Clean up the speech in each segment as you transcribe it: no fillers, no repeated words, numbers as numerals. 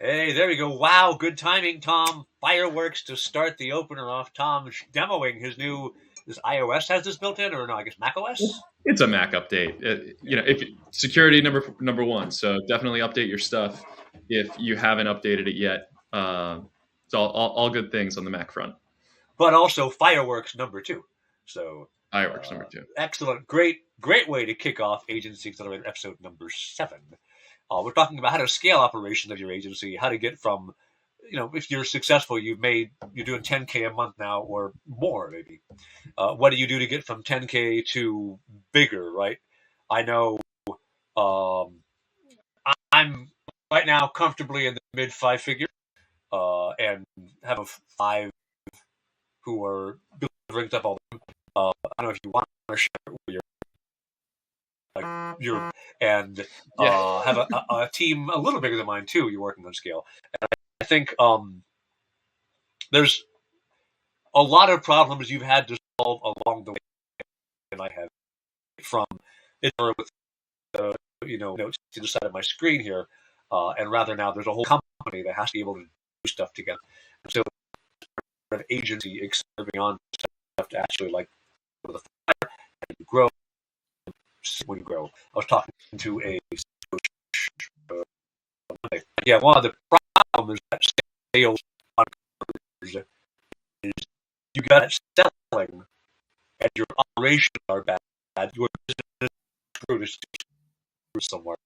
Hey, there we go. Wow, good timing, Tom. Fireworks to start the opener off. Tom demoing his new. This iOS has this built in, or no? I guess Mac OS. It's a Mac update. If security number one, so definitely update your stuff if you haven't updated it yet. It's all good things on the Mac front. But also fireworks number two. So iWorks number two. excellent, great way to kick off Agency Accelerator episode number 7. We're talking about how to scale operations of your agency, how to get from, if you're successful, you're doing 10K a month now or more maybe. What do you do to get from 10K to bigger, right? I know I'm right now comfortably in the mid 5 figure and have a 5 who are delivering stuff all the time. I don't know if you want to share your and have a team a little bigger than mine too. You're working on scale. And I think there's a lot of problems you've had to solve along the way, and I have from it with notes to the side of my screen here, and rather now there's a whole company that has to be able to do stuff together. And so an agency serving on stuff to actually like the fire and grow when you grow. I was talking to a one of the problems that sales is you got it selling and your operations are bad. Your business is screwed somewhere.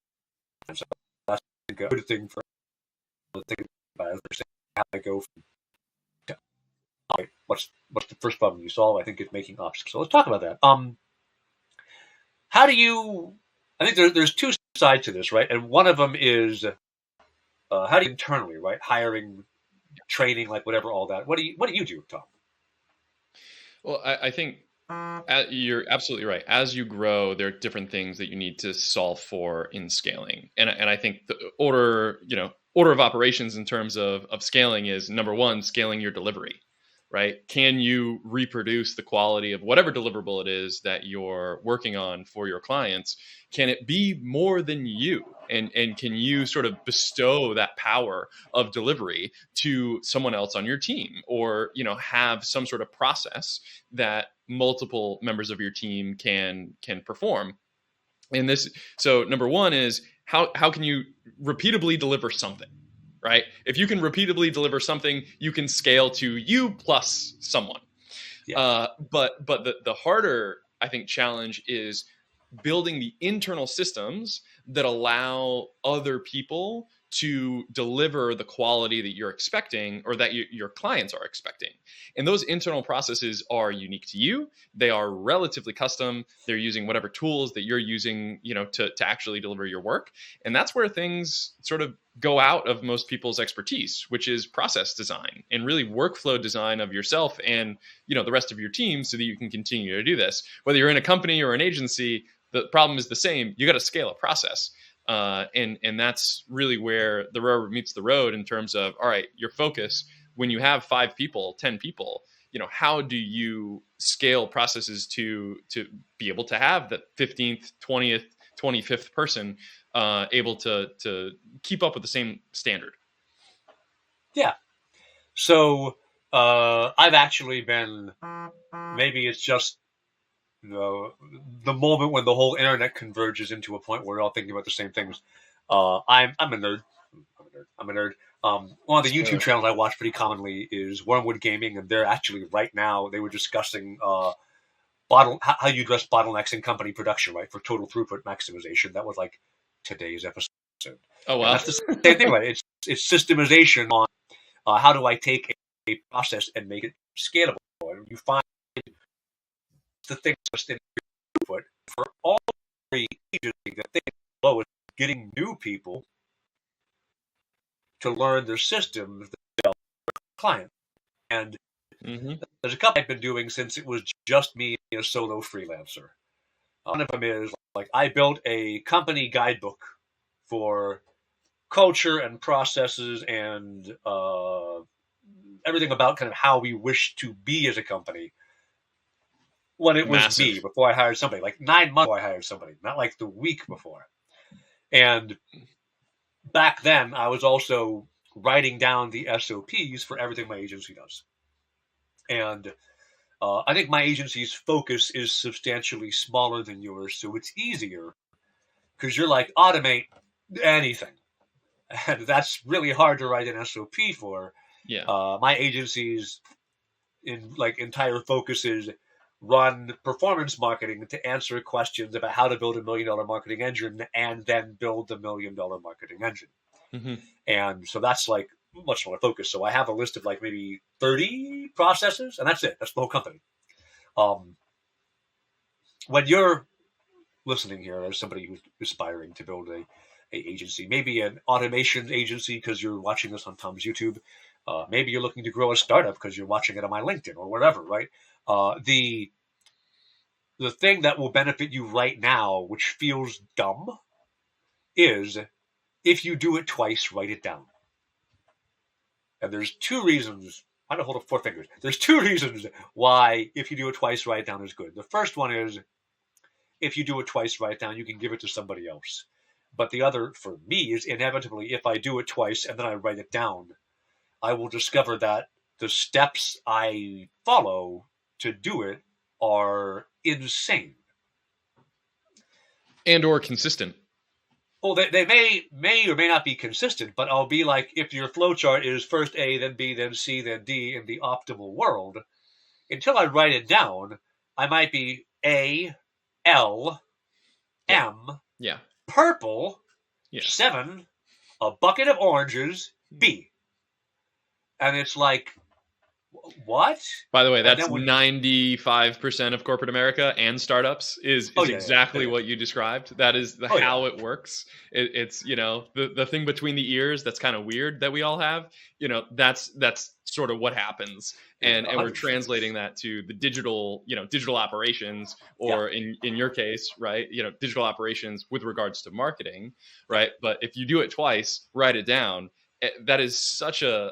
And so that's a good thing for thinking about understanding how to go from what's the first problem you solve? I think it's making obstacles. So let's talk about that. How do you? I think there's two sides to this, right? And one of them is how do you internally, right? Hiring, training, like whatever, all that. What do you do, Tom? Well, I think you're absolutely right. As you grow, there are different things that you need to solve for in scaling, and I think the order of operations in terms of scaling is number one, scaling your delivery. Right? Can you reproduce the quality of whatever deliverable it is that you're working on for your clients? Can it be more than you? And can you sort of bestow that power of delivery to someone else on your team, or have some sort of process that multiple members of your team can perform? And so number one is how can you repeatably deliver something? Right? If you can repeatedly deliver something, you can scale to you plus someone. Yeah. But the harder, I think, challenge is building the internal systems that allow other people to deliver the quality that you're expecting, or that your clients are expecting. And those internal processes are unique to you. They are relatively custom. They're using whatever tools that you're using, to actually deliver your work. And that's where things sort of go out of most people's expertise, which is process design and really workflow design of yourself and, the rest of your team, so that you can continue to do this. Whether you're in a company or an agency, the problem is the same. You got to scale a process. And that's really where the rubber meets the road in terms of, all right, your focus when you have 5 people, 10 people, how do you scale processes to be able to have the 15th, 20th, 25th person able to keep up with the same standard? Yeah. So I've actually been, maybe it's just the moment when the whole internet converges into a point where we're all thinking about the same things. I'm a nerd. I'm a nerd. One of the YouTube channels I watch pretty commonly is Wormwood Gaming, and they're actually right now, they were discussing how you address bottlenecks in company production, right, for total throughput maximization. That was like today's episode. Oh, wow. And that's the same thing, right? It's systemization on how do I take a process and make it scalable. And you find the thing in throughput for all three agencies, the thing below is getting new people to learn their systems that they'll client. And there's a couple I've been doing since it was just me, a solo freelancer. One of them is like I built a company guidebook for culture and processes and everything about kind of how we wish to be as a company. When it was me, before I hired somebody, like 9 months before I hired somebody, not like the week before. And back then, I was also writing down the SOPs for everything my agency does. And I think my agency's focus is substantially smaller than yours, so it's easier because you're like, automate anything. And that's really hard to write an SOP for. Yeah. My agency's entire focus is run performance marketing to answer questions about how to build $1 million marketing engine and then build the $1 million marketing engine. Mm-hmm. And so that's like much more focused. So I have a list of like maybe 30 processes, and that's it. That's the whole company. When you're listening here as somebody who's aspiring to build a agency, maybe an automation agency because you're watching this on Tom's YouTube, maybe you're looking to grow a startup because you're watching it on my LinkedIn or whatever, right? The thing that will benefit you right now, which feels dumb, is if you do it twice, write it down. And there's two reasons. I'm going to hold up 4 fingers. There's 2 reasons why if you do it twice, write it down is good. The first one is if you do it twice, write it down, you can give it to somebody else. But the other, for me, is inevitably if I do it twice and then I write it down, I will discover that the steps I follow to do it are insane. And or consistent. Well, they may or may not be consistent, but I'll be like, if your flowchart is first A, then B, then C, then D in the optimal world, until I write it down, I might be A, L, M, yeah, purple, yeah, 7, a bucket of oranges, B. And it's like, what? By the way, that's 95% of corporate America and startups is exactly what you described. That is how it works. It's, the thing between the ears that's kind of weird that we all have, that's sort of what happens. And we're translating that to the digital operations, or in your case, right, digital operations with regards to marketing, right? But if you do it twice, write it down. That is such a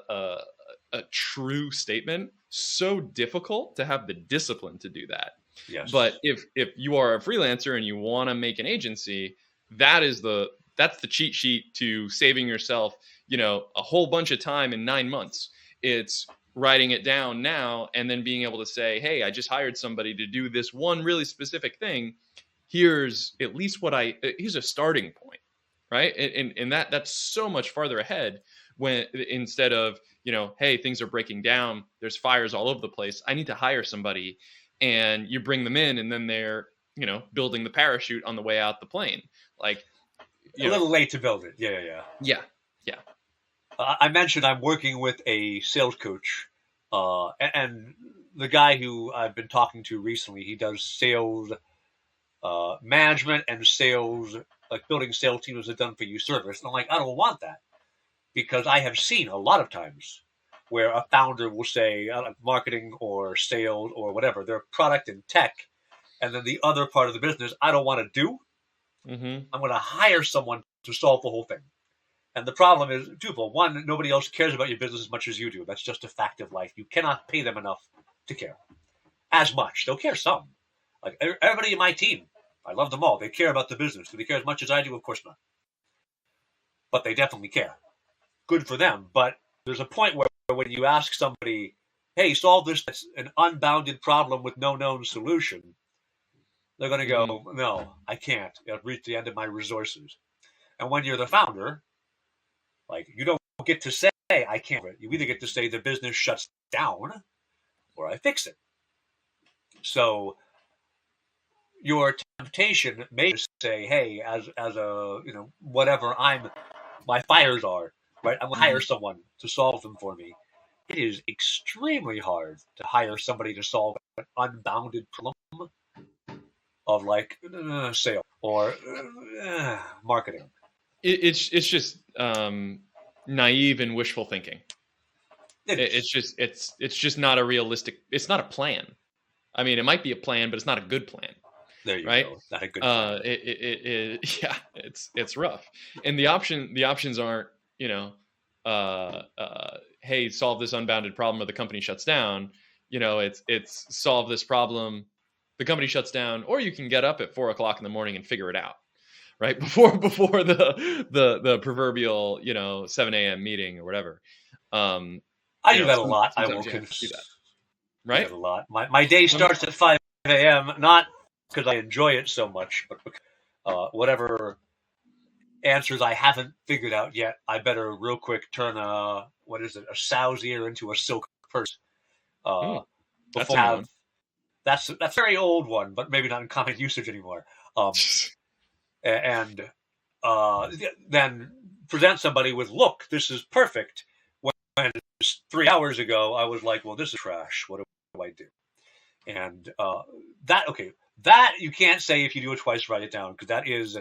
true statement. So difficult to have the discipline to do that. Yes. But if you are a freelancer and you want to make an agency, that's the cheat sheet to saving yourself, a whole bunch of time in 9 months. It's writing it down now and then being able to say, hey, I just hired somebody to do this one really specific thing. Here's at least here's a starting point, right? And that's so much farther ahead when instead of, hey, things are breaking down, there's fires all over the place, I need to hire somebody, and you bring them in and then they're, building the parachute on the way out the plane. Like, a little late to build it. Yeah. I mentioned I'm working with a sales coach, and the guy who I've been talking to recently, he does sales management and sales, like building sales teams as a done for you service. And I'm like, I don't want that. Because I have seen a lot of times where a founder will say marketing or sales or whatever, their product and tech, and then the other part of the business I don't want to do. Mm-hmm. I'm going to hire someone to solve the whole thing. And the problem is twofold. One, nobody else cares about your business as much as you do. That's just a fact of life. You cannot pay them enough to care as much. They'll care some. Like everybody in my team, I love them all. They care about the business. Do they care as much as I do? Of course not. But they definitely care. Good for them. But there's a point where when you ask somebody, hey, solve this, it's an unbounded problem with no known solution, they're going to go, no, I can't. I've reached the end of my resources. And when you're the founder, like, you don't get to say, I can't. You either get to say the business shuts down or I fix it. So your temptation may say, hey, as a, whatever my fires are, right? I'm going to hire someone to solve them for me. It is extremely hard to hire somebody to solve an unbounded problem of like sales or marketing. It's just naive and wishful thinking. It's just not a realistic. It's not a plan. I mean, it might be a plan, but it's not a good plan. There you right? go. Not a good plan. It's rough. And the options aren't, hey, solve this unbounded problem or the company shuts down. It's solve this problem, the company shuts down, or you can get up at 4 o'clock in the morning and figure it out. right? Before the proverbial 7 a.m. meeting or whatever. I do that a lot. I Sometimes will you have to do that, do that right? a lot. My day starts at 5 a.m. Not because I enjoy it so much, but because whatever answers I haven't figured out yet, I better real quick turn a sow's ear into a silk purse. That's Before a new I have one. that's a very old one, but maybe not in common usage anymore. And then present somebody with, look, this is perfect. When 3 hours ago, I was like, well, this is trash. What do I do? And that you can't say if you do it twice, write it down, because that is,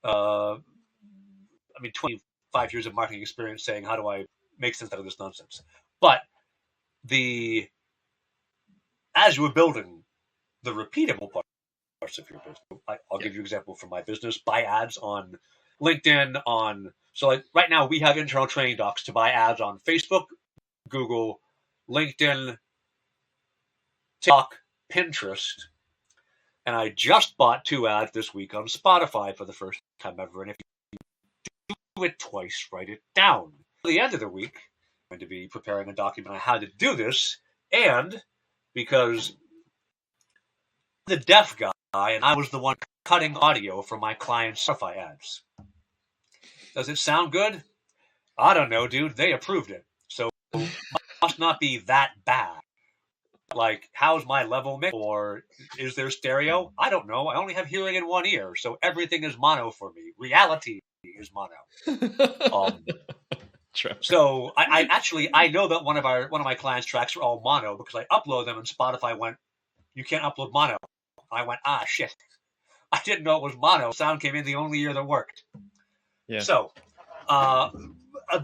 25 years of marketing experience saying, how do I make sense out of this nonsense? But as you were building the repeatable parts of your business, I'll give you an example from my business. Buy ads on LinkedIn, so like right now we have internal training docs to buy ads on Facebook, Google, LinkedIn, TikTok, Pinterest, and I just bought 2 ads this week on Spotify for the first time ever. And if you do it twice, write it down. At the end of the week, I'm going to be preparing a document on how to do this, and because the deaf guy and I was the one cutting audio for my client's Spotify ads. Does it sound good? I don't know, dude. They approved it, so it must not be that bad. Like, how's my level mix? Or is there stereo? I don't know. I only have hearing in one ear, so everything is mono for me. Reality is mono. So I know that one of my clients' tracks are all mono because I upload them and Spotify went, you can't upload mono. I went, shit. I didn't know it was mono. Sound came in the only ear that worked. Yeah. So, a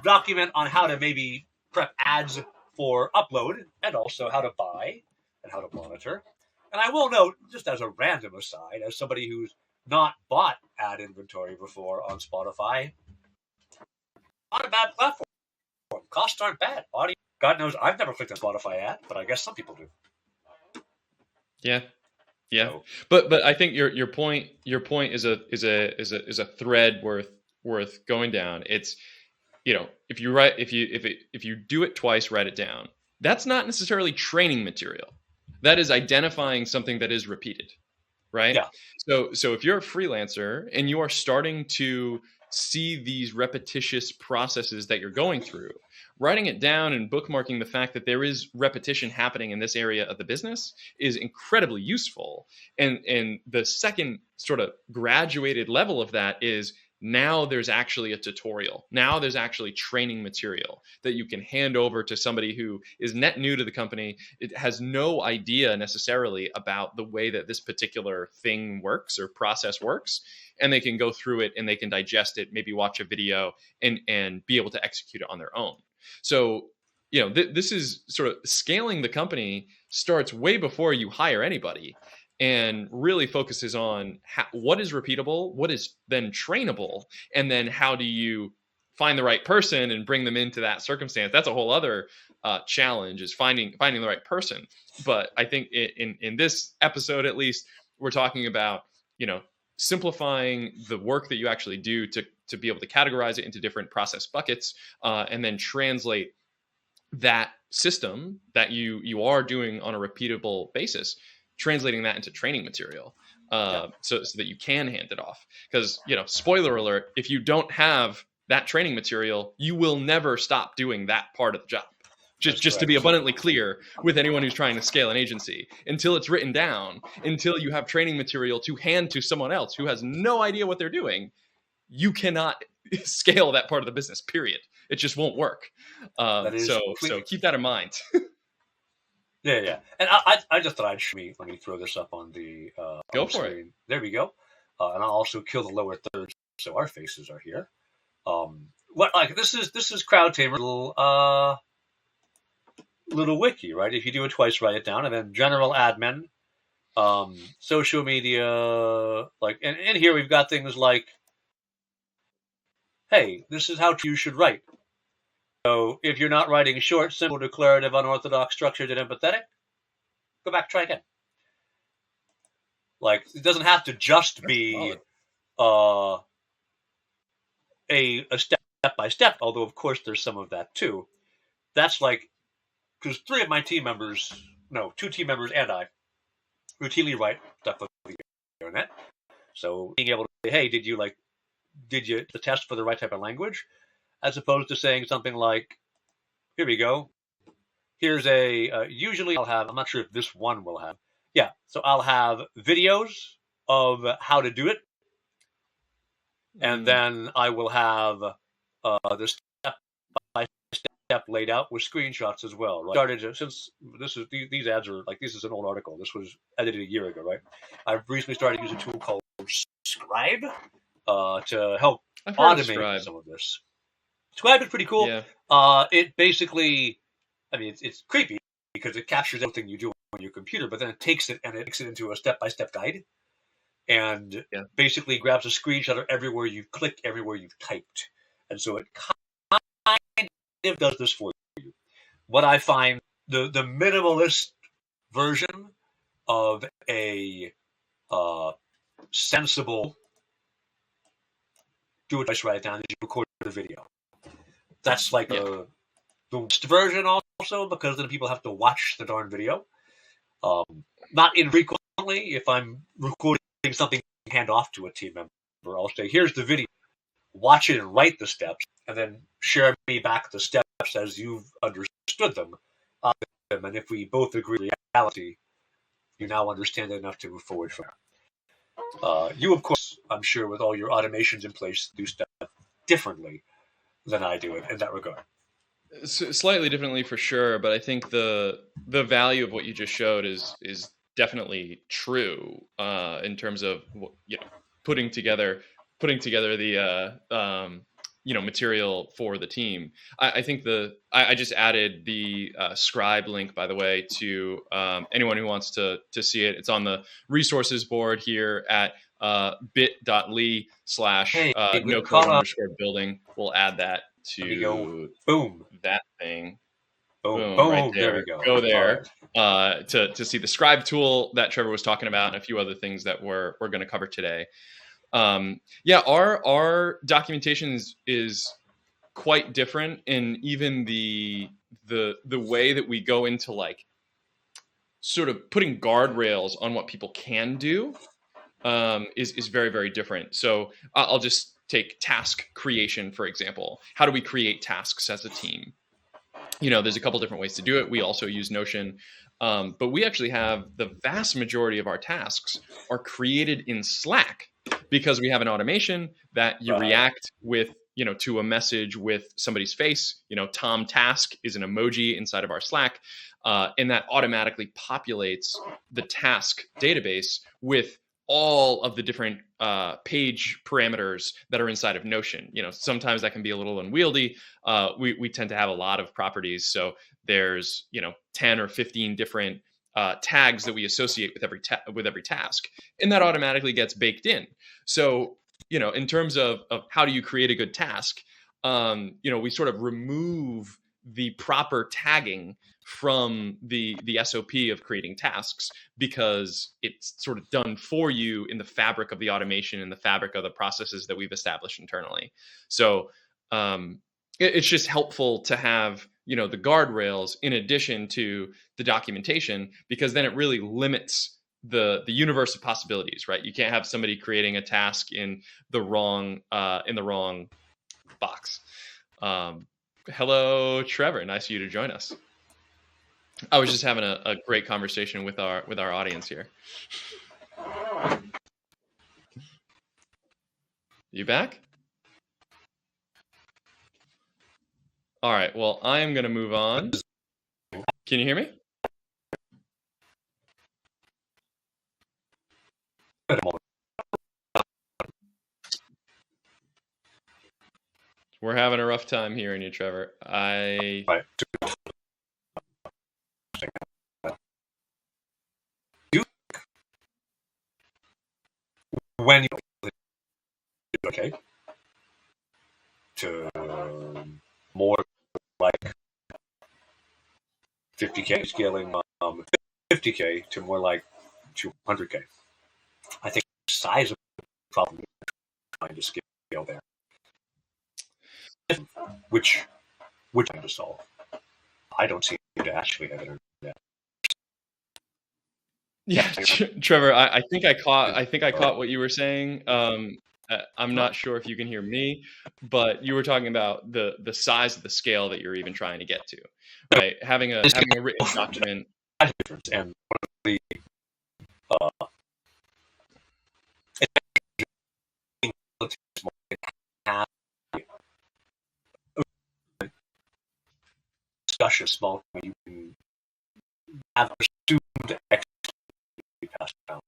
document on how to maybe prep ads for upload, and also how to buy and how to monitor. And I will note, just as a random aside, as somebody who's not bought ad inventory before on Spotify, not a bad platform. Costs aren't bad. Audio, God knows, I've never clicked on Spotify ad, but I guess some people do. Yeah. So, but I think your point is a thread worth going down. It's, if you do it twice, write it down. That's not necessarily training material. That is identifying something that is repeated, right? Yeah. So if you're a freelancer and you are starting to see these repetitious processes that you're going through, writing it down and bookmarking the fact that there is repetition happening in this area of the business is incredibly useful. And the second sort of graduated level of that is, now there's actually a tutorial. Now there's actually training material that you can hand over to somebody who is net new to the company. It has no idea necessarily about the way that this particular thing works or process works. And they can go through it and they can digest it, maybe watch a video and be able to execute it on their own. So, this is sort of scaling the company starts way before you hire anybody, and really focuses on what is repeatable, what is then trainable, and then how do you find the right person and bring them into that circumstance. That's a whole other challenge, is finding the right person. But I think in this episode, at least, we're talking about, simplifying the work that you actually do to be able to categorize it into different process buckets, and then translate that system that you are doing on a repeatable basis, translating that into training material, so that you can hand it off. Because, spoiler alert, if you don't have that training material, you will never stop doing that part of the job. Just to be abundantly clear with anyone who's trying to scale an agency, until it's written down, until you have training material to hand to someone else who has no idea what they're doing, you cannot scale that part of the business, period. It just won't work. So keep that in mind. Yeah. And I just thought let me throw this up on the go for screen. It. There we go. And I'll also kill the lower third so our faces are here. This is CrowdTamer little wiki, right? If you do it twice, write it down, and then general admin, social media, and in here we've got things like, hey, this is how you should write. So if you're not writing short, simple, declarative, unorthodox, structured, and empathetic, go back, try again. It doesn't have to just be uh, a step by step, although of course there's some of that too. That's like, because three of my team members, no, two team members and I routinely write stuff for the internet. So being able to say, hey, did you the test for the right type of language? As opposed to saying something like, here we go. Here's usually I'll have, I'm not sure if this one will have, yeah, so I'll have videos of how to do it. And then I will have the step by step laid out with screenshots as well. Right? Started since these ads are like, this is an old article. This was edited a year ago, right? I've recently started using a tool called Scribe to help automate some of this. Scribe is pretty cool. Yeah. It basically, I mean, it's creepy because it captures everything you do on your computer, but then it takes it and it makes it into a step-by-step guide, and basically grabs a screenshot of everywhere you've clicked, everywhere you've typed, and so it kind of does this for you. What I find the minimalist version of a sensible do it, just write it down, and you record the video. That's like the worst version also, because then people have to watch the darn video. Not infrequently, if I'm recording something, hand off to a team member, I'll say, here's the video, watch it and write the steps, and then share me back the steps as you've understood them. And if we both agree reality, you now understand it enough to move forward from there. You, of course, I'm sure, with all your automations in place, do stuff differently than I do it in that regard. Slightly differently for sure, but I think the value of what you just showed is definitely true in terms of putting together the material for the team. I think I just added the Scribe link, by the way, to anyone who wants to see it. It's on the resources board here at bit.ly/no code _building. We'll add that to boom that thing. Boom, right there. There we go. Go there to see the Scribe tool that Trevor was talking about, and a few other things that we're going to cover today. Our documentation is quite different, and even the way that we go into like sort of putting guardrails on what people can do is very, very different. So I'll just take task creation, for example. How do we create tasks as a team? There's a couple different ways to do it. We also use Notion, but we actually have the vast majority of our tasks are created in Slack, because we have an automation that you react with, to a message with somebody's face. Tom task is an emoji inside of our Slack, and that automatically populates the task database with all of the different page parameters that are inside of Notion. Sometimes that can be a little unwieldy. We tend to have a lot of properties, so there's 10 or 15 different tags that we associate with every task, and that automatically gets baked in. So in terms of how do you create a good task, we sort of remove the proper tagging from the SOP of creating tasks, because it's sort of done for you in the fabric of the automation and the fabric of the processes that we've established internally. So it's just helpful to have the guardrails in addition to the documentation, because then it really limits the universe of possibilities, right? You can't have somebody creating a task in the wrong box. Hello, Trevor. Nice of you to join us. I was just having a great conversation with our audience here. You back? All right. Well, I am going to move on. Can you hear me? We're having a rough time hearing you, Trevor. When you okay to more like 50K, scaling 50K to more like 200K. I think size of the problem scale there, which I'm to solve. I don't seem to actually have internet. Yeah, Trevor, I think I caught what you were saying. I'm not sure if you can hear me, but you were talking about the size of the scale that you're even trying to get to, right? Having a written document. And one of the discussion small you can have assumed X be passed down.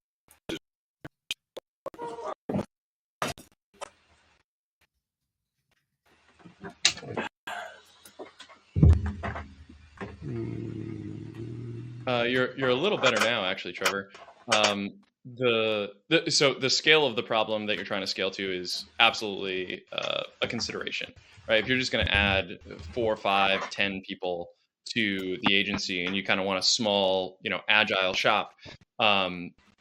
You're a little better now, actually, Trevor. So the scale of the problem that you're trying to scale to is absolutely a consideration, right? If you're just going to add 4, 5, 10 people to the agency, and you kind of want a small, agile shop,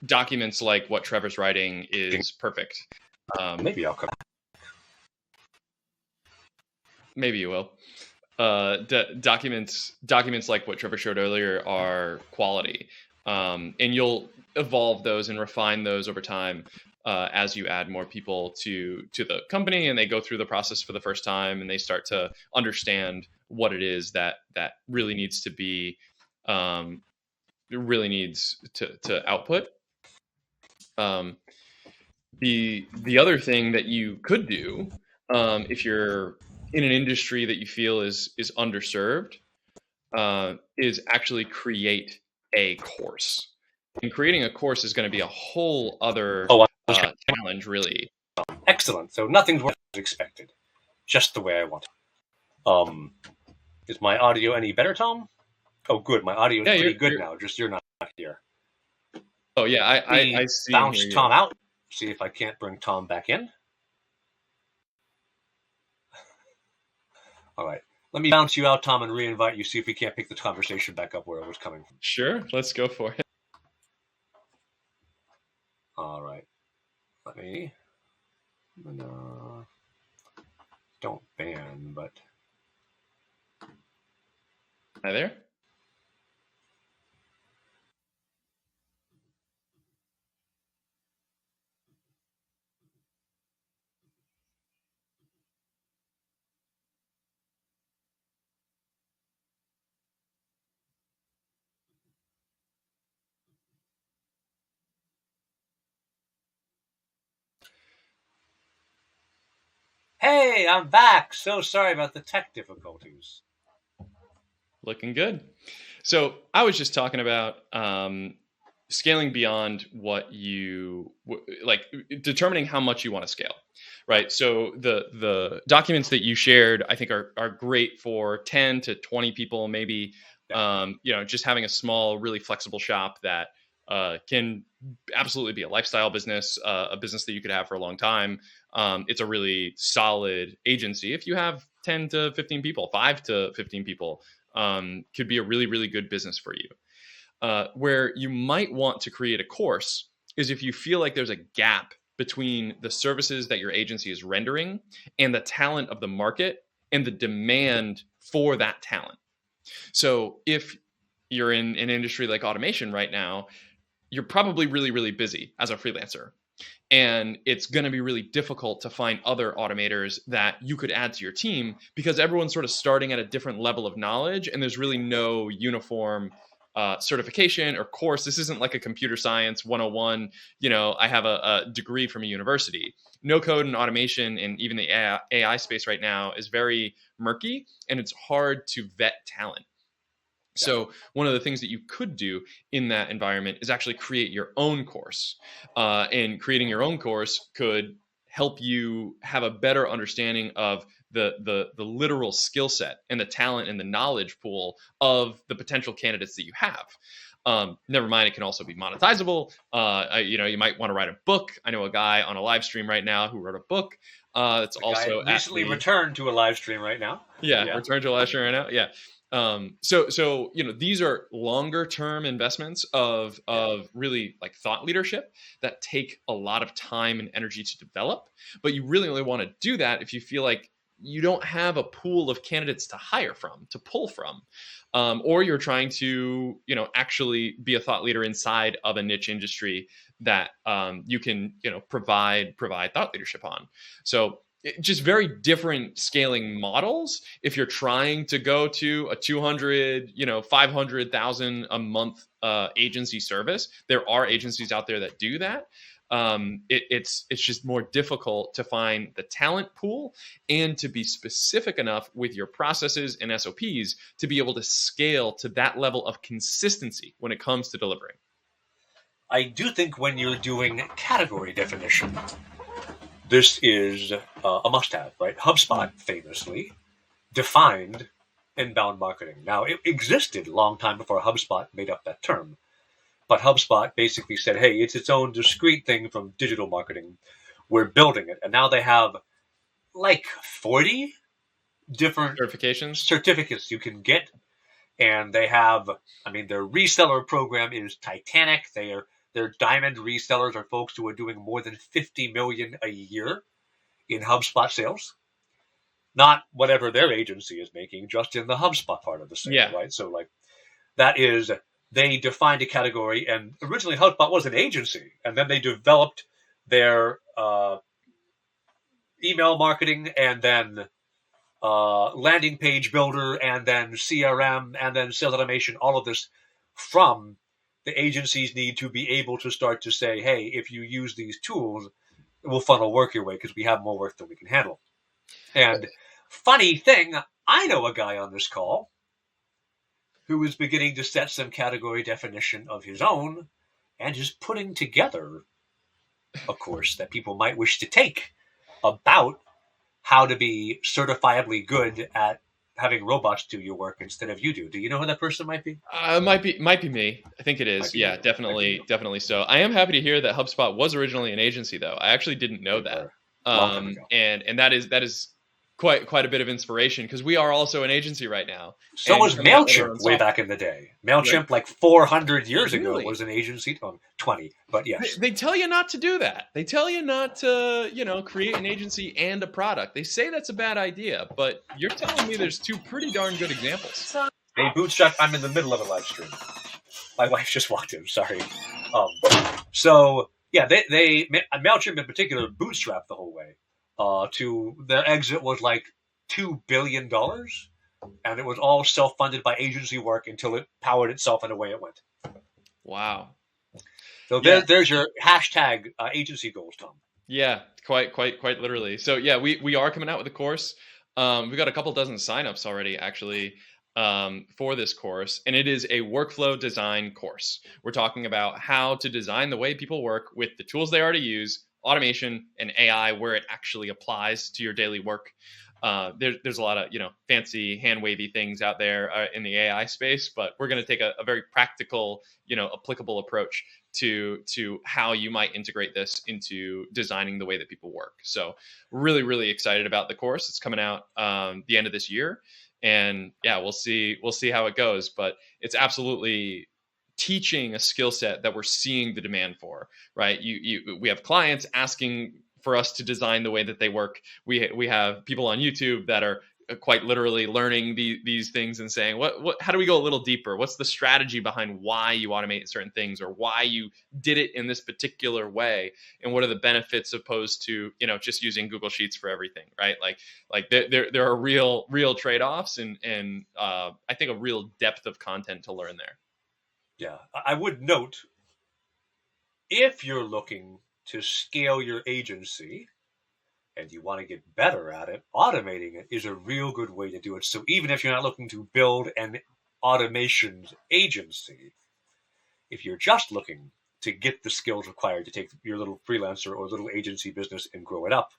documents like what Trevor's writing is perfect. Maybe I'll come. Maybe you will. Documents like what Trevor showed earlier are quality, and you'll evolve those and refine those over time as you add more people to the company, and they go through the process for the first time, and they start to understand what it is that really needs to be to output. The other thing that you could do, if you're in an industry that you feel is underserved, is actually create a course. And creating a course is going to be a whole other challenge, really. Excellent. So nothing's what I expected. Just the way I want it. Is my audio any better, Tom? Oh, good. My audio is pretty good now. Just you're not here. Oh, yeah. I see. Bounce Tom out. See if I can't bring Tom back in. All right. Let me bounce you out, Tom, and re-invite you. See if we can't pick the conversation back up where it was coming from. Sure. Let's go for it. All right. Let me... don't ban, but... Hi there. Hey, I'm back. So sorry about the tech difficulties. Looking good. So I was just talking about scaling beyond what you like, determining how much you want to scale, right? So the documents that you shared, I think are great for 10 to 20 people, maybe. Just having a small, really flexible shop that can absolutely be a lifestyle business, a business that you could have for a long time. It's a really solid agency. If you have 10 to 15 people, 5 to 15 people, could be a really, really good business for you. Where you might want to create a course is if you feel like there's a gap between the services that your agency is rendering and the talent of the market and the demand for that talent. So if you're in an industry like automation right now, you're probably really, really busy as a freelancer. And it's going to be really difficult to find other automators that you could add to your team because everyone's sort of starting at a different level of knowledge, and there's really no uniform certification or course. This isn't like a computer science 101. I have a degree from a university. No code and automation and even the AI space right now is very murky, and it's hard to vet talent. So one of the things that you could do in that environment is actually create your own course. And creating your own course could help you have a better understanding of the literal skill set and the talent and the knowledge pool of the potential candidates that you have. Never mind, it can also be monetizable. You might want to write a book. I know a guy on a live stream right now who wrote a book. It's also recently returned to a live stream right now. Yeah, returned to a live stream right now. Yeah. So these are longer term investments of really like thought leadership that take a lot of time and energy to develop. But you really only want to do that if you feel like you don't have a pool of candidates to hire from, to pull from, or you're trying to actually be a thought leader inside of a niche industry that you can provide thought leadership on. So just very different scaling models. If you're trying to go to a 200, 500,000 a month agency service, there are agencies out there that do that. It's just more difficult to find the talent pool and to be specific enough with your processes and SOPs to be able to scale to that level of consistency when it comes to delivering. I do think when you're doing category definition, this is a must-have, right? HubSpot famously defined inbound marketing. Now, it existed a long time before HubSpot made up that term. But HubSpot basically said, hey, it's its own discrete thing from digital marketing. We're building it. And now they have like 40 different certificates you can get. And they have, their reseller program is titanic. Their diamond resellers are folks who are doing more than 50 million a year in HubSpot sales. Not whatever their agency is making, just in the HubSpot part of the sale, right? So like that is, they defined a category, and originally HubSpot was an agency, and then they developed their email marketing, and then landing page builder, and then CRM, and then sales automation, all of this from the agencies need to be able to start to say, hey, if you use these tools, we'll funnel work your way because we have more work than we can handle. And funny thing, I know a guy on this call who is beginning to set some category definition of his own and is putting together a course that people might wish to take about how to be certifiably good at having robots do your work instead of you do. Do you know who that person might be? Might be me. I think it is. Yeah, definitely so. I am happy to hear that HubSpot was originally an agency, though. I actually didn't know that. And that is quite a bit of inspiration because we are also an agency right now. So was MailChimp way back in the day. MailChimp, like 400 years ago, was an agency. 20, but yes. They tell you not to do that. They tell you not to, create an agency and a product. They say that's a bad idea, but you're telling me there's two pretty darn good examples. Hey, Bootstrap, I'm in the middle of a live stream. My wife just walked in, sorry. So, yeah, they MailChimp in particular bootstrapped the whole way. To their exit was like $2 billion, and it was all self-funded by agency work until it powered itself and away it went. Wow. So there's your hashtag agency goals, Tom. Yeah, quite literally. So yeah, we are coming out with a course. We've got a couple dozen signups already, actually, for this course, and it is a workflow design course. We're talking about how to design the way people work with the tools they already use, automation and AI, where it actually applies to your daily work. There's a lot of fancy hand wavy things out there in the AI space, but we're going to take a very practical, applicable approach to how you might integrate this into designing the way that people work. So really excited about the course. It's coming out the end of this year, and yeah, we'll see how it goes. But it's absolutely teaching a skill set that we're seeing the demand for, right? We have clients asking for us to design the way that they work. We have people on YouTube that are quite literally learning these things and saying, how do we go a little deeper? What's the strategy behind why you automate certain things, or why you did it in this particular way? And what are the benefits opposed to, just using Google Sheets for everything, right? Like there are real trade-offs and I think a real depth of content to learn there. Yeah, I would note, if you're looking to scale your agency and you want to get better at it, automating it is a real good way to do it. So even if you're not looking to build an automation agency, if you're just looking to get the skills required to take your little freelancer or little agency business and grow it up,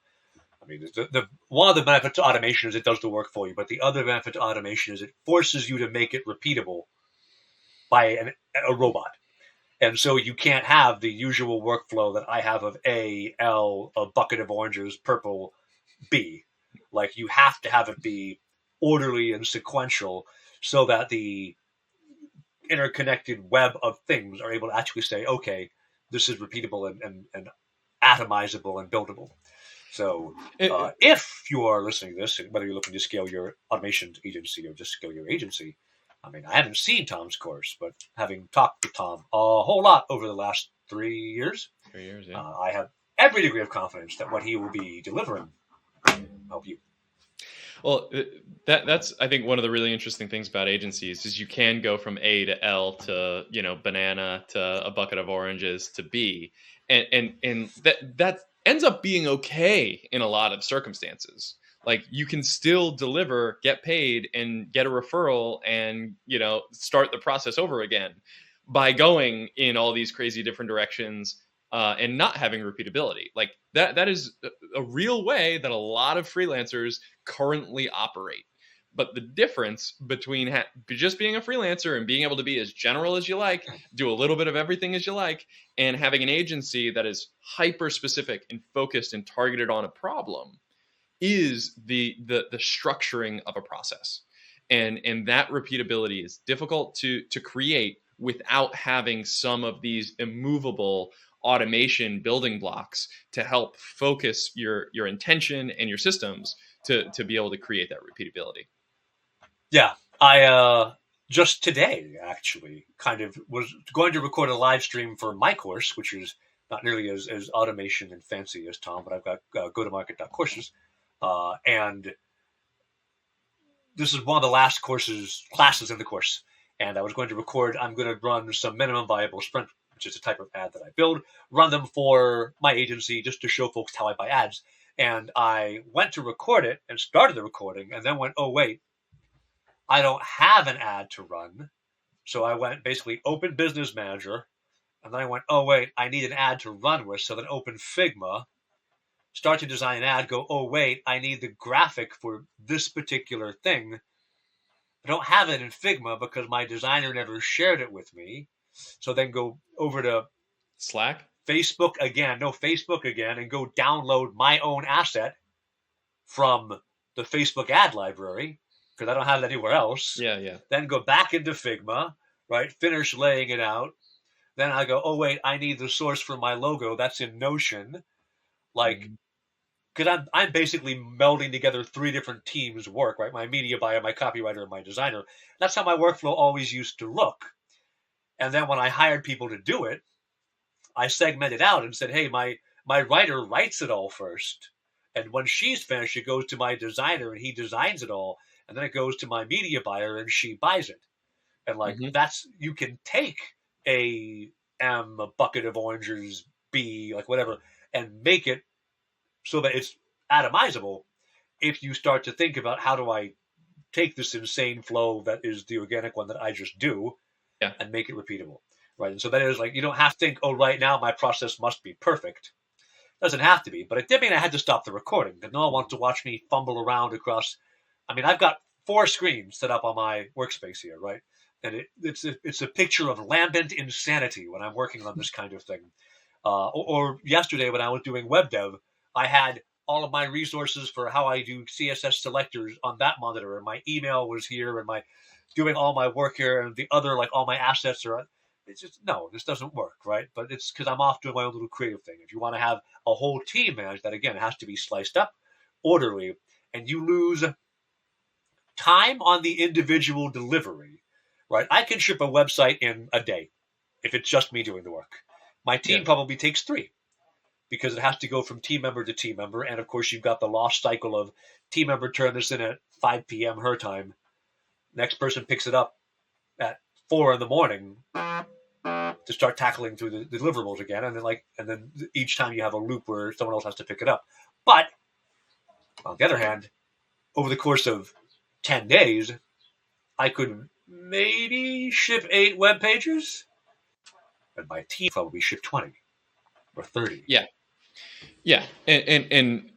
one of the benefits to automation is it does the work for you, but the other benefit to automation is it forces you to make it repeatable by a robot. And so you can't have the usual workflow that I have of A, L, a bucket of oranges, purple, B. Like, you have to have it be orderly and sequential, so that the interconnected web of things are able to actually say, okay, this is repeatable and atomizable and buildable. So if you are listening to this, whether you're looking to scale your automation agency or just scale your agency, I mean, I haven't seen Tom's course, but having talked with Tom a whole lot over the last 3 years, yeah. I have every degree of confidence that what he will be delivering will help you. Well, that's I think one of the really interesting things about agencies is you can go from A to L to banana to a bucket of oranges to B, and that ends up being okay in a lot of circumstances. Like you can still deliver, get paid, and get a referral, and start the process over again by going in all these crazy different directions and not having repeatability. Like that is a real way that a lot of freelancers currently operate. But the difference between just being a freelancer and being able to be as general as you like, do a little bit of everything as you like, and having an agency that is hyper specific and focused and targeted on a problem is the structuring of a process. And that repeatability is difficult to create without having some of these immovable automation building blocks to help focus your intention and your systems to be able to create that repeatability. Yeah, I just today actually kind of was going to record a live stream for my course, which is not nearly as automation and fancy as Tom, but I've got go-to-market.courses, and this is one of the last classes in the course, and I was going to record. I'm going to run some minimum viable sprint, which is a type of ad that I build, run them for my agency just to show folks how I buy ads. And I went to record it and started the recording, and then went, oh wait, I don't have an ad to run. So I went basically open Business Manager, and then I went, oh wait, I need an ad to run with. So then open Figma, start to design an ad, go, oh wait, I need the graphic for this particular thing. I don't have it in Figma because my designer never shared it with me. So then go over to Slack, Facebook again, and go download my own asset from the Facebook ad library because I don't have it anywhere else. Yeah. Then go back into Figma, right? Finish laying it out. Then I go, oh wait, I need the source for my logo. That's in Notion. Like, because I'm basically melding together 3 different teams' work, right? My media buyer, my copywriter, and my designer. That's how my workflow always used to look. And then when I hired people to do it, I segmented out and said, hey, my writer writes it all first. And when she's finished, it goes to my designer and he designs it all. And then it goes to my media buyer and she buys it. And like, that's, you can take a bucket of oranges, B, like whatever, and make it so that it's atomizable. If you start to think about how do I take this insane flow that is the organic one that I just do and make it repeatable, right? And so that is like, you don't have to think, oh, right now my process must be perfect. It doesn't have to be, but it did mean I had to stop the recording because no one wants to watch me fumble around across. I mean, I've got 4 screens set up on my workspace here, right? And it's a picture of lambent insanity when I'm working on this kind of thing. Or yesterday when I was doing web dev, I had all of my resources for how I do CSS selectors on that monitor, and my email was here, and my doing all my work here, and the other, like, all my assets are. It's just, no, this doesn't work, right? But it's because I'm off doing my own little creative thing. If you want to have a whole team manage that, again, it has to be sliced up, orderly, and you lose time on the individual delivery, right? I can ship a website in a day if it's just me doing the work. My team probably takes 3 because it has to go from team member to team member. And of course, you've got the lost cycle of team member turn this in at 5 p.m. her time. Next person picks it up at 4 in the morning to start tackling through the deliverables again. And then each time you have a loop where someone else has to pick it up. But on the other hand, over the course of 10 days, I could maybe ship 8 web pages, and my team probably ship 20 or 30. Yeah. And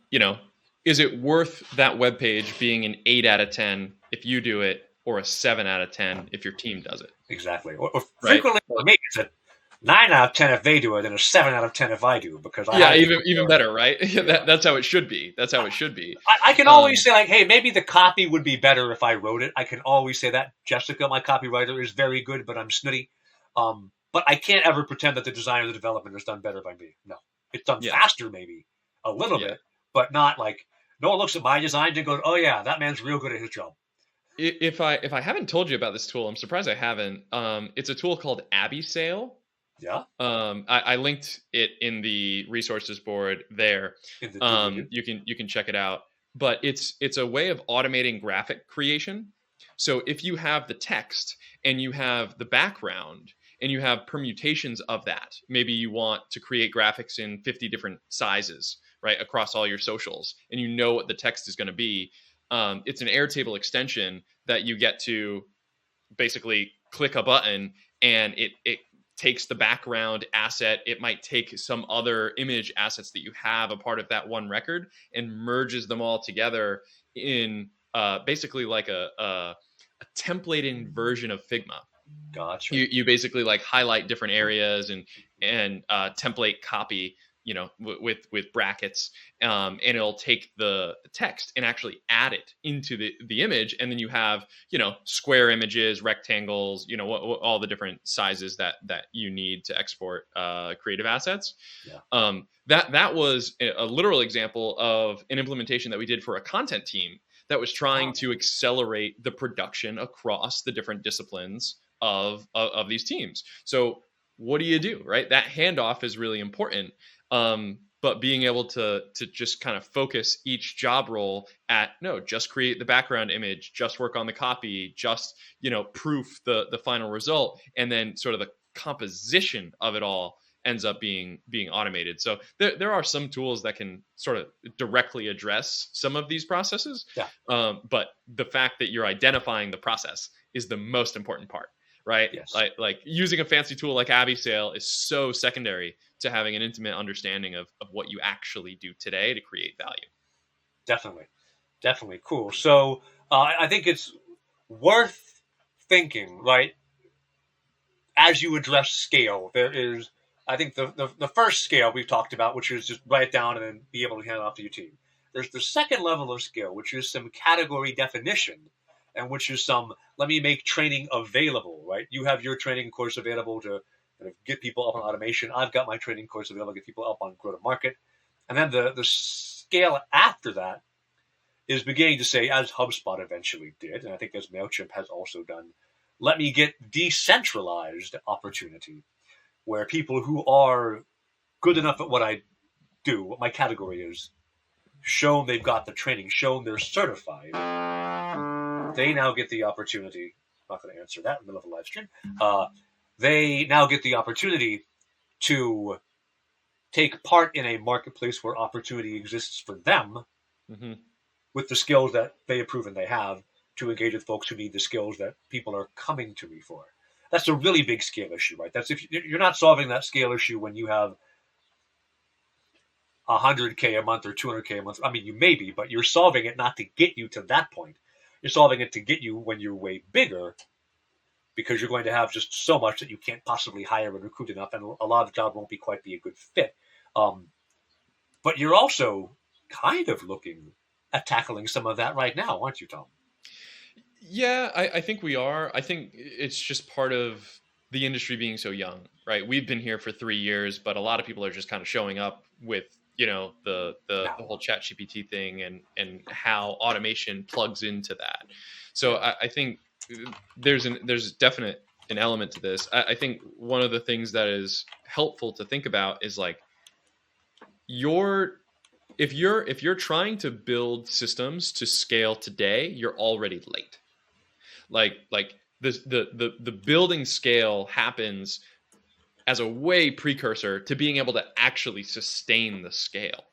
is it worth that web page being an 8 out of 10 if you do it, or a 7 out of 10 if your team does it? Exactly. Or frequently for me, 9 out of 10 if they do it, and a 7 out of 10 if I do, because I Yeah, have people even who are, better, right? yeah. That's how it should be. That's how it should be. I can always say, like, hey, maybe the copy would be better if I wrote it. I can always say that. Jessica, my copywriter, is very good, but I'm snooty. But I can't ever pretend that the design or the development is done better by me. No, it's done Yeah, faster, maybe a little yeah. bit, but not like no one looks at my design and goes, "Oh yeah, that man's real good at his job." If I haven't told you about this tool, I'm surprised I haven't. It's a tool called Abby Sale. Yeah, I linked it in the resources board there. in the doobly-doo. You can check it out. But it's a way of automating graphic creation. So if you have the text and you have the background and you have permutations of that, maybe you want to create graphics in 50 different sizes, right, across all your socials, and you know what the text is going to be. It's an Airtable extension that you get to basically click a button and it takes the background asset. It might take some other image assets that you have a part of that one record and merges them all together in basically like a templating version of Figma. Gotcha. You basically like highlight different areas and template copy, with brackets, and it'll take the text and actually add it into the image, and then you have square images, rectangles, all the different sizes that you need to export creative assets. Yeah. That was a literal example of an implementation that we did for a content team that was trying to accelerate the production across the different disciplines of these teams. So what do you do, right? That handoff is really important. But being able to just kind of focus each job role at no, just create the background image, just work on the copy, just proof the final result, and then sort of the composition of it all ends up being automated. So there are some tools that can sort of directly address some of these processes. Yeah. But the fact that you're identifying the process is the most important part, right? Yes. Like using a fancy tool like Abby Sale is so secondary to having an intimate understanding of what you actually do today to create value. Definitely cool. So I think it's worth thinking, right? As you address scale, there is, I think the first scale we've talked about, which is just write it down and then be able to hand it off to your team. There's the second level of scale, which is some category definition, and which is some, let me make training available, right? You have your training course available to kind of get people up on automation. I've got my training course available to get people up on go to market. And then the scale after that is beginning to say, as HubSpot eventually did, and I think as MailChimp has also done, let me get decentralized opportunity, where people who are good enough at what I do, what my category is, shown they've got the training, shown they're certified, they now get the opportunity. I'm not going to answer that in the middle of a live stream. They now get the opportunity to take part in a marketplace where opportunity exists for them, Mm-hmm. with the skills that they have proven they have, to engage with folks who need the skills that people are coming to me for. That's a really big scale issue, right? That's if you're not solving that scale issue when you have 100K a month or 200K a month. I mean, you may be, but you're solving it not to get you to that point. You're solving it to get you when you're way bigger, because you're going to have just so much that you can't possibly hire and recruit enough, and a lot of the job won't be quite be a good fit. But you're also kind of looking at tackling some of that right now, aren't you, Tom? Yeah, I think we are. I think it's just part of the industry being so young, right? We've been here for 3 years, but a lot of people are just kind of showing up with, the whole chat GPT thing and how automation plugs into that. So I think there's definite an element to this. I think one of the things that is helpful to think about is like if you're trying to build systems to scale today, you're already late. Like the building scale happens as a way precursor to being able to actually sustain the scale,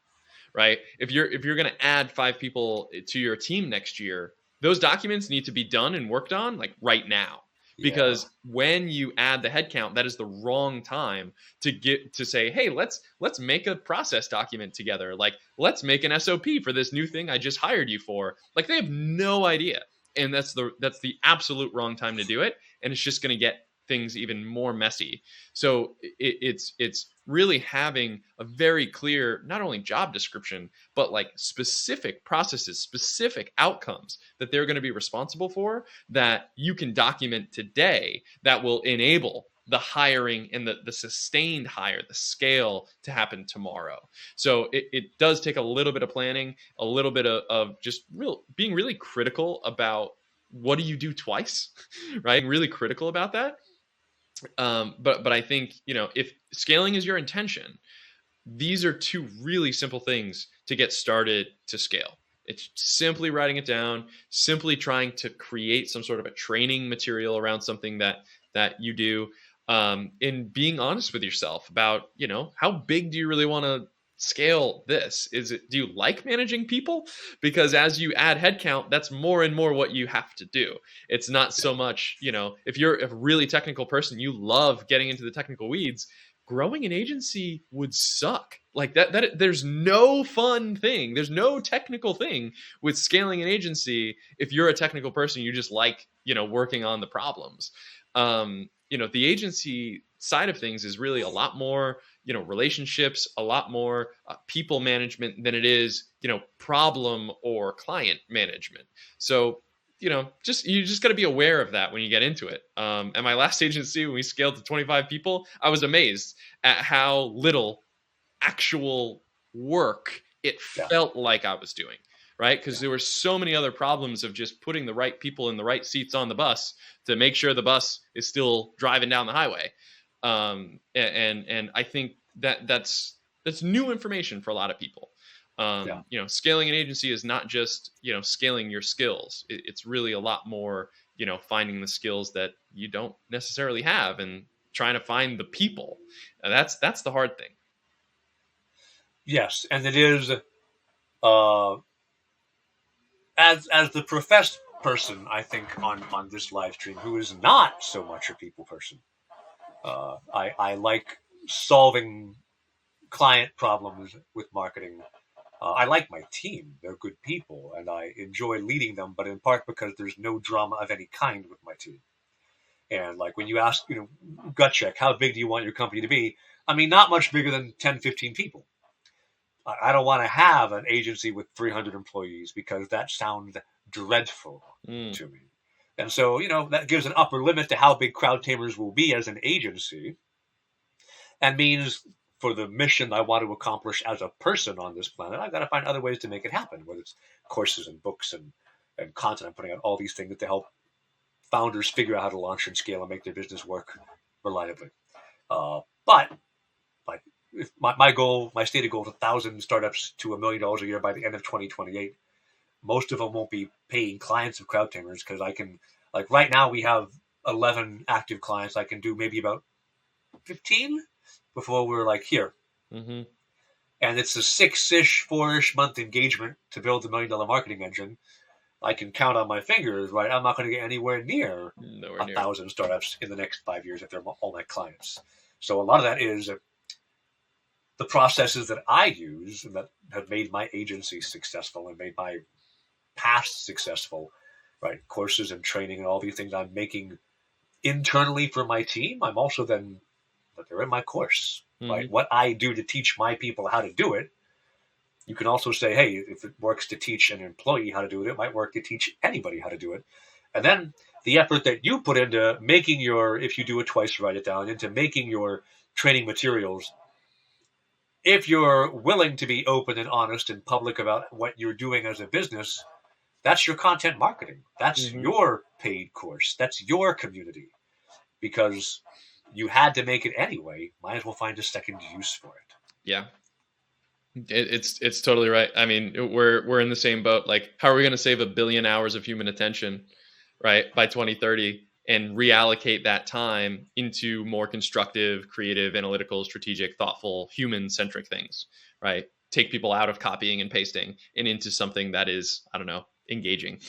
right? If you're going to add 5 people to your team next year, those documents need to be done and worked on like right now. Because when you add the headcount, that is the wrong time to get to say, hey, let's make a process document together. Like, let's make an SOP for this new thing I just hired you for. Like, they have no idea. And that's the absolute wrong time to do it. And it's just going to get things even more messy. So it's really having a very clear, not only job description, but like specific processes, specific outcomes that they're going to be responsible for, that you can document today, that will enable the hiring and the sustained hire, the scale to happen tomorrow. So it does take a little bit of planning, a little bit of just being really critical about what do you do twice, right? Being really critical about that. But I think, if scaling is your intention, these are two really simple things to get started to scale. It's simply writing it down, simply trying to create some sort of a training material around something that you do, and being honest with yourself about, how big do you really want to scale this? Do you like managing people? Because as you add headcount, that's more and more what you have to do. It's not so much, if you're a really technical person, you love getting into the technical weeds, growing an agency would suck. Like that there's no fun thing, there's no technical thing with scaling an agency if you're a technical person. You just like, working on the problems. The agency side of things is really a lot more, relationships, a lot more people management than it is, problem or client management. So, you just got to be aware of that when you get into it. At my last agency, when we scaled to 25 people, I was amazed at how little actual work it felt like I was doing, right? Because there were so many other problems of just putting the right people in the right seats on the bus to make sure the bus is still driving down the highway. And I think that's new information for a lot of people. Scaling an agency is not just, scaling your skills. It's really a lot more, finding the skills that you don't necessarily have and trying to find the people. And that's the hard thing. Yes. And it is, as the professed person, I think on this live stream, who is not so much a people person, I like solving client problems with marketing. I like my team. They're good people, and I enjoy leading them, but in part because there's no drama of any kind with my team. And like when you ask, gut check, how big do you want your company to be? I mean, not much bigger than 10, 15 people. I don't want to have an agency with 300 employees because that sounds dreadful to me. And so, that gives an upper limit to how big CrowdTamers will be as an agency, and means for the mission I want to accomplish as a person on this planet, I've got to find other ways to make it happen, whether it's courses and books and content. I'm putting out all these things to help founders figure out how to launch and scale and make their business work reliably. But like if my stated goal is 1,000 startups to $1 million a year by the end of 2028. Most of them won't be paying clients of CrowdTamers because I can, like right now we have 11 active clients. I can do maybe about 15 before we're like here. Mm-hmm. And it's a 6-ish, 4-ish month engagement to build the $1 million marketing engine. I can count on my fingers, right? I'm not going to get anywhere near 1,000 startups in the next 5 years if they're all my clients. So a lot of that is the processes that I use and that have made my agency successful and made my past successful, right? Courses and training and all these things I'm making internally for my team. I'm also then, but they're in my course, right? What I do to teach my people how to do it. You can also say, hey, if it works to teach an employee how to do it, it might work to teach anybody how to do it. And then the effort that you put into making if you do it twice, write it down, into making your training materials. If you're willing to be open and honest and public about what you're doing as a business, that's your content marketing. That's your paid course. That's your community. Because you had to make it anyway. Might as well find a second use for it. Yeah. It's totally right. I mean, we're in the same boat. Like, how are we going to save 1 billion hours of human attention, right, by 2030, and reallocate that time into more constructive, creative, analytical, strategic, thoughtful, human-centric things, right? Take people out of copying and pasting and into something that is, I don't know, engaging.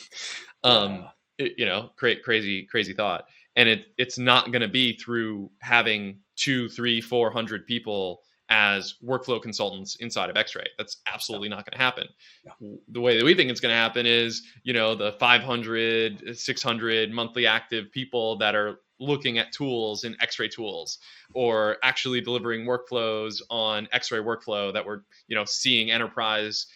Crazy thought. And it's not going to be through having 200, 300, 400 people as workflow consultants inside of X-Ray. That's absolutely not going to happen. The way that we think it's going to happen is, the 500, 600 monthly active people that are looking at tools in X-ray tools, or actually delivering workflows on X-ray workflow that we're seeing enterprise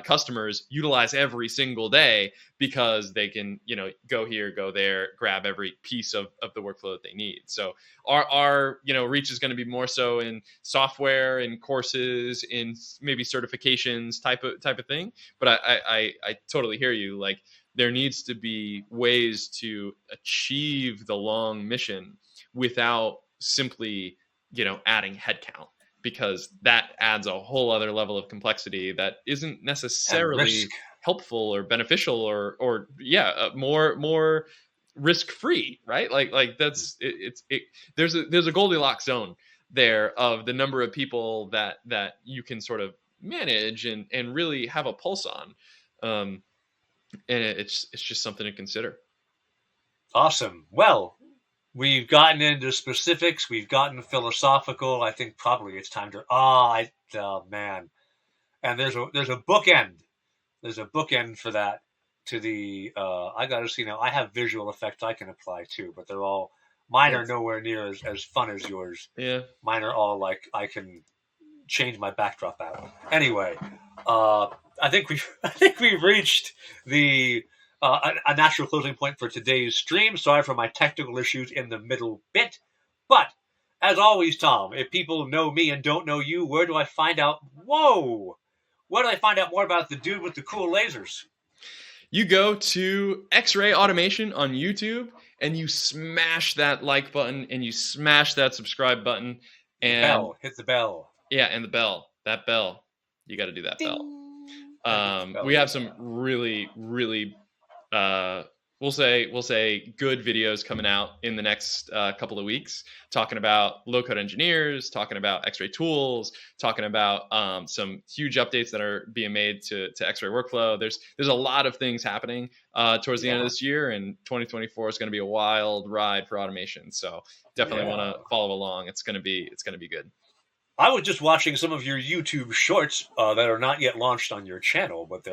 customers utilize every single day, because they can go here, go there, grab every piece of the workflow that they need. So our reach is going to be more so in software, in courses, in maybe certifications type of thing. But I totally hear you. Like, there needs to be ways to achieve the long mission without simply adding headcount, because that adds a whole other level of complexity that isn't And risk. necessarily helpful or beneficial, or more risk free, right? Like that's it. There's a Goldilocks zone there of the number of people that you can sort of manage and really have a pulse on. And it's just something to consider. Awesome. Well, we've gotten into specifics. We've gotten philosophical. I think probably it's time to. Oh man. And there's a bookend. There's a bookend for that. To the I gotta see now. I have visual effects I can apply too, but mine are nowhere near as fun as yours. Yeah. Mine are all like I can change my backdrop out. Anyway, I think we've reached the a natural closing point for today's stream. Sorry for my technical issues in the middle bit, but as always, Tom, if people know me and don't know you, where do I find out? Whoa, where do I find out more about the dude with the cool lasers? You go to X-Ray Automation on YouTube, and you smash that like button, and you smash that subscribe button, and hit the bell. Yeah, and the bell. That bell. You got to do that Ding. bell. We have some really, really, we'll say good videos coming out in the next couple of weeks, talking about low-code engineers, talking about X-ray tools, talking about some huge updates that are being made to X-ray workflow. There's a lot of things happening towards the end of this year, and 2024 is going to be a wild ride for automation. So definitely want to follow along. It's going to be good. I was just watching some of your YouTube shorts that are not yet launched on your channel, but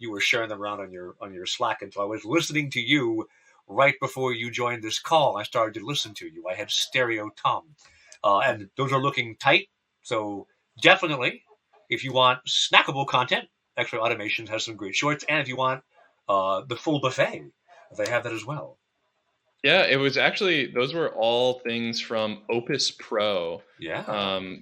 you were sharing them around on your Slack, and so I was listening to you right before you joined this call. I started to listen to you. I had stereo Tom, and those are looking tight. So definitely, if you want snackable content, X-Ray Automation has some great shorts, and if you want the full buffet, they have that as well. Yeah, it was actually, those were all things from Opus Pro,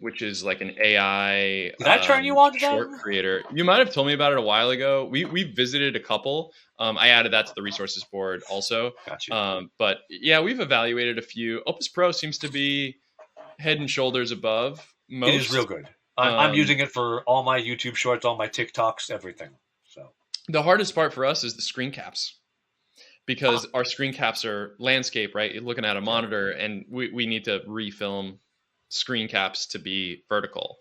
which is like an AI Did I turn you on to short creator. You might have told me about it a while ago. We visited a couple. I added that to the resources board also. Gotcha. But yeah, we've evaluated a few. Opus Pro seems to be head and shoulders above most. It is real good. I'm using it for all my YouTube shorts, all my TikToks, everything. So the hardest part for us is the screen caps, because our screen caps are landscape, right? You're looking at a monitor, and we need to refilm screen caps to be vertical.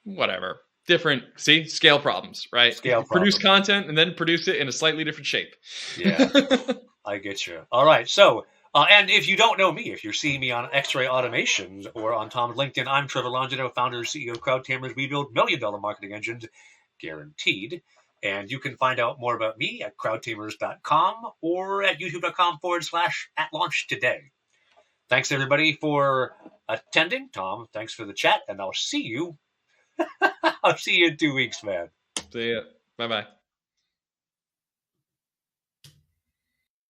Whatever. Different, scale problems, right? Produce content and then produce it in a slightly different shape. Yeah, I get you. All right. So, and if you don't know me, if you're seeing me on X-Ray Automations or on Tom's LinkedIn, I'm Trevor Longino, founder and CEO of CrowdTamers. We build million-dollar marketing engines, guaranteed. And you can find out more about me at crowdtamers.com or at youtube.com/@launch today. Thanks, everybody, for attending. Tom, thanks for the chat, and I'll see you. I'll see you in 2 weeks, man. See ya. Bye-bye.